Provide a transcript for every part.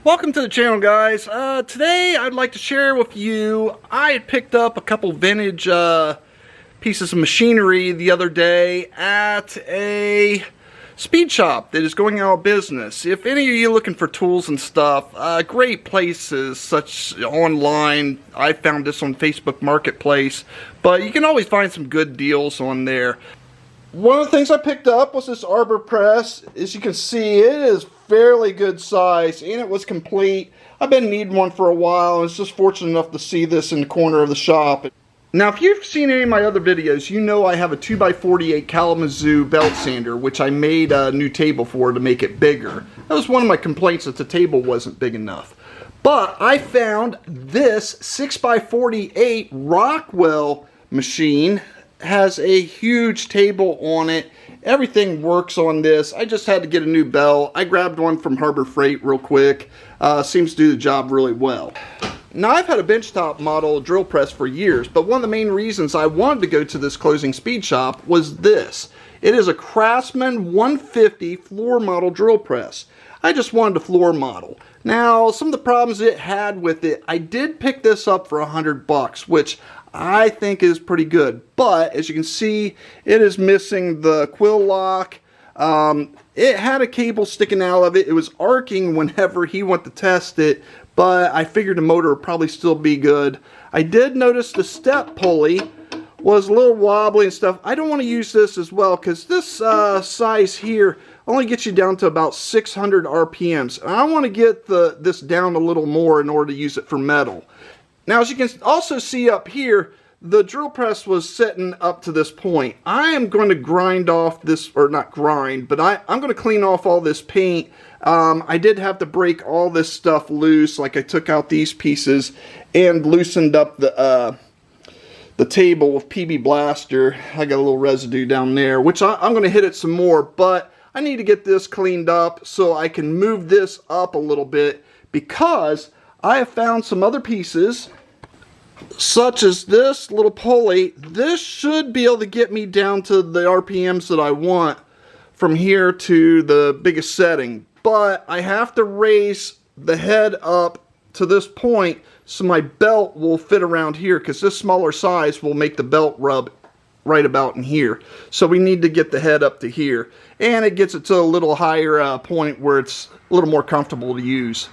Welcome to the channel, guys. Today I'd like to share with you, I had picked up a couple vintage pieces of machinery the other day at a speed shop that is going out of business. If any of you are looking for tools and stuff, great places such online. I found this on Facebook Marketplace, but you can always find some good deals on there. One of the things I picked up was this arbor press. As you can see, it is fairly good size and it was complete. I've been needing one for a while. I was just fortunate enough to see this in the corner of the shop. Now, if you've seen any of my other videos, you know I have a 2x48 Kalamazoo belt sander, which I made a new table for to make it bigger. That was one of my complaints, that the table wasn't big enough. But I found this 6x48 Rockwell machine. Has a huge table on it. Everything works on this. I just had to get a new belt. I grabbed one from Harbor Freight real quick. Seems to do the job really well. Now, I've had a benchtop model drill press for years, but one of the main reasons I wanted to go to this closing speed shop was this. It is a Craftsman 150 floor model drill press. I just wanted a floor model. Now, some of the problems it had with it, I did pick this up for $100, which I think is pretty good, but as you can see, it is missing the quill lock. It had a cable sticking out of it. It was arcing whenever he went to test it, but I figured the motor would probably still be good. I did notice the step pulley was a little wobbly and stuff. I don't want to use this as well because this size here only gets you down to about 600 RPMs. And I want to get this down a little more in order to use it for metal. Now, as you can also see up here, the drill press was setting up to this point. I am going to grind off this, or not grind, but I'm going to clean off all this paint. I did have to break all this stuff loose, like I took out these pieces and loosened up the table with PB Blaster. I got a little residue down there, which I'm going to hit it some more, but I need to get this cleaned up so I can move this up a little bit, because I have found some other pieces, such as this little pulley. This should be able to get me down to the RPMs that I want from here to the biggest setting. But I have to raise the head up to this point so my belt will fit around here, because this smaller size will make the belt rub right about in here. So we need to get the head up to here. And it gets it to a little higher point where it's a little more comfortable to use.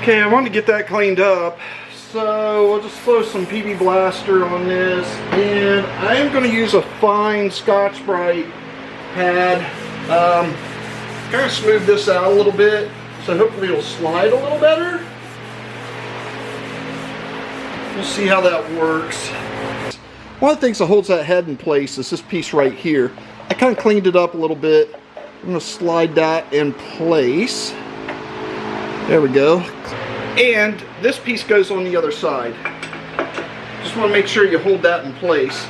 Okay, I wanted to get that cleaned up, so we'll just throw some PB Blaster on this, and I am going to use a fine Scotch-Brite pad. Kind of smooth this out a little bit, so hopefully it'll slide a little better. We'll see how that works. One of the things that holds that head in place is this piece right here. I kind of cleaned it up a little bit. I'm going to slide that in place. There we go. And this piece goes on the other side. Just want to make sure you hold that in place.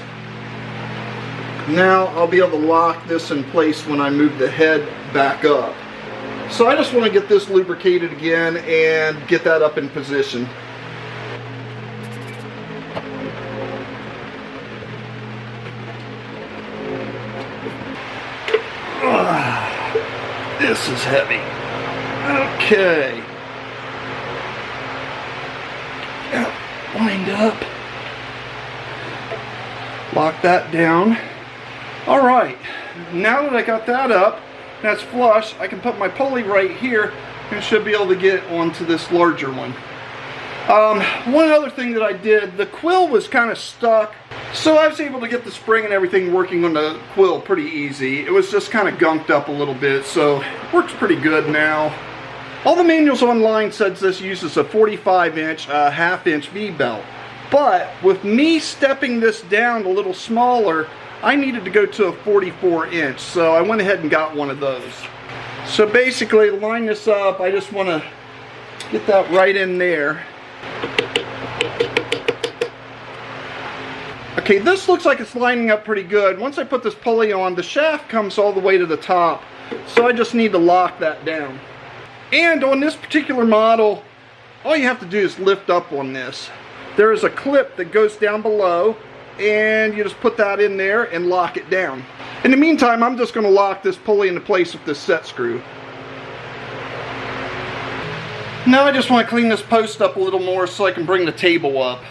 Now I'll be able to lock this in place when I move the head back up. So I just want to get this lubricated again and get that up in position. This is heavy. Okay. Wind up. Lock that down. Alright, now that I got that up, that's flush, I can put my pulley right here and should be able to get onto this larger one. One other thing that I did, the quill was kind of stuck, so I was able to get the spring and everything working on the quill pretty easy. It was just kind of gunked up a little bit, so it works pretty good now. All the manuals online says this uses a 45-inch, half-inch V-belt. But with me stepping this down a little smaller, I needed to go to a 44-inch. So I went ahead and got one of those. So basically, to line this up, I just want to get that right in there. Okay, this looks like it's lining up pretty good. Once I put this pulley on, the shaft comes all the way to the top, so I just need to lock that down. And on this particular model, all you have to do is lift up on this. There is a clip that goes down below, and you just put that in there and lock it down. In the meantime, I'm just going to lock this pulley into place with this set screw. Now I just want to clean this post up a little more so I can bring the table up.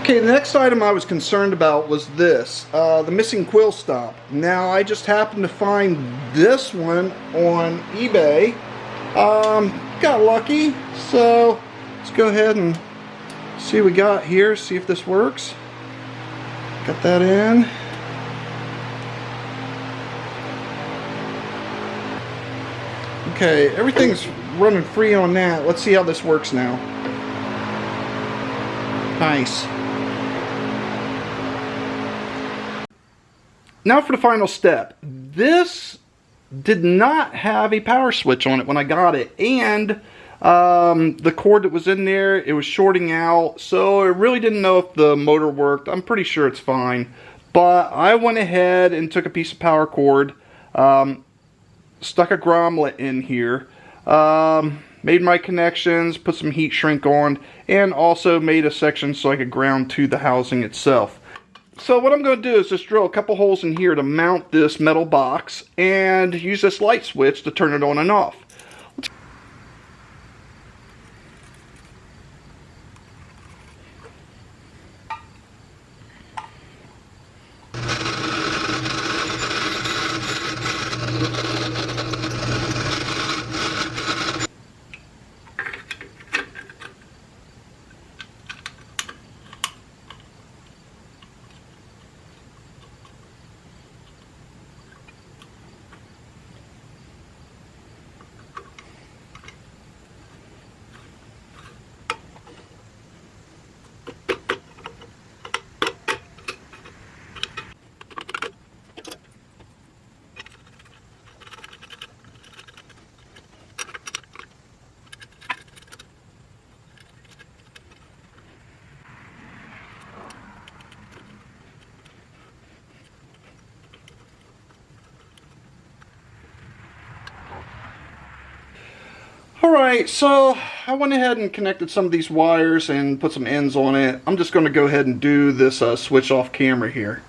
Okay, the next item I was concerned about was this, the missing quill stop. Now, I just happened to find this one on eBay. Got lucky, so let's go ahead and see what we got here, see if this works. Got that in. Okay, everything's running free on that. Let's see how this works now. Nice. Now for the final step. This did not have a power switch on it when I got it, and the cord that was in there, it was shorting out, so I really didn't know if the motor worked. I'm pretty sure it's fine, but I went ahead and took a piece of power cord, stuck a grommet in here, made my connections, put some heat shrink on, and also made a section so I could ground to the housing itself. So what I'm going to do is just drill a couple holes in here to mount this metal box and use this light switch to turn it on and off. Alright, so I went ahead and connected some of these wires and put some ends on it. I'm just going to go ahead and do this switch off camera here.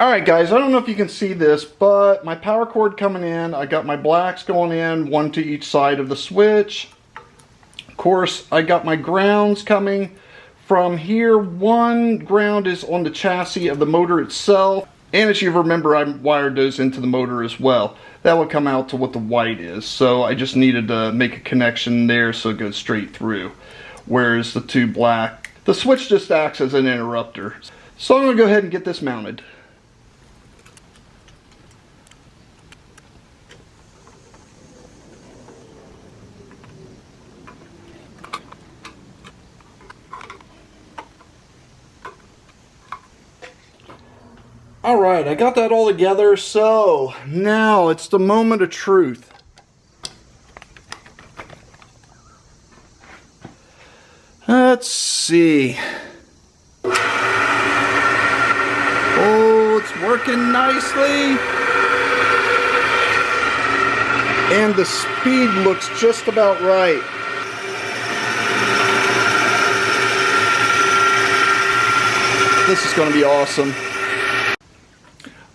Alright guys, I don't know if you can see this, but my power cord coming in, I got my blacks going in, one to each side of the switch. Of course, I got my grounds coming from here. One ground is on the chassis of the motor itself. And as you remember, I wired those into the motor as well. That would come out to what the white is. So I just needed to make a connection there so it goes straight through. Whereas the two black, the switch just acts as an interrupter. So I'm going to go ahead and get this mounted. Alright, I got that all together, so now it's the moment of truth. Let's see. Oh, it's working nicely. And the speed looks just about right. This is going to be awesome.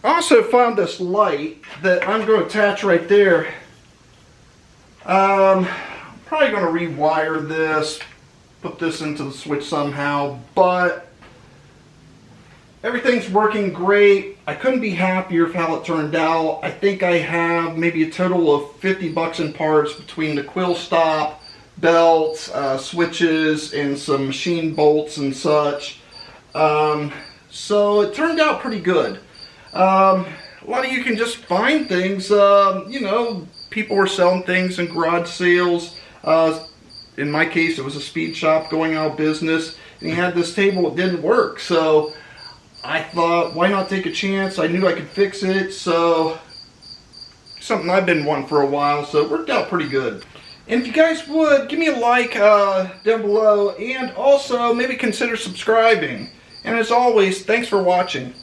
I also found this light that I'm going to attach right there. I'm probably going to rewire this, put this into the switch somehow, but everything's working great. I couldn't be happier with how it turned out. I think I have maybe a total of 50 bucks in parts between the quill stop, belts, switches, and some machine bolts and such. So it turned out pretty good. A lot of you can just find things, you know, people were selling things in garage sales. In my case, it was a speed shop going out of business, and he had this table that didn't work. So I thought, why not take a chance? I knew I could fix it, so something I've been wanting for a while, so it worked out pretty good. And if you guys would, give me a like down below, and also maybe consider subscribing. And as always, thanks for watching.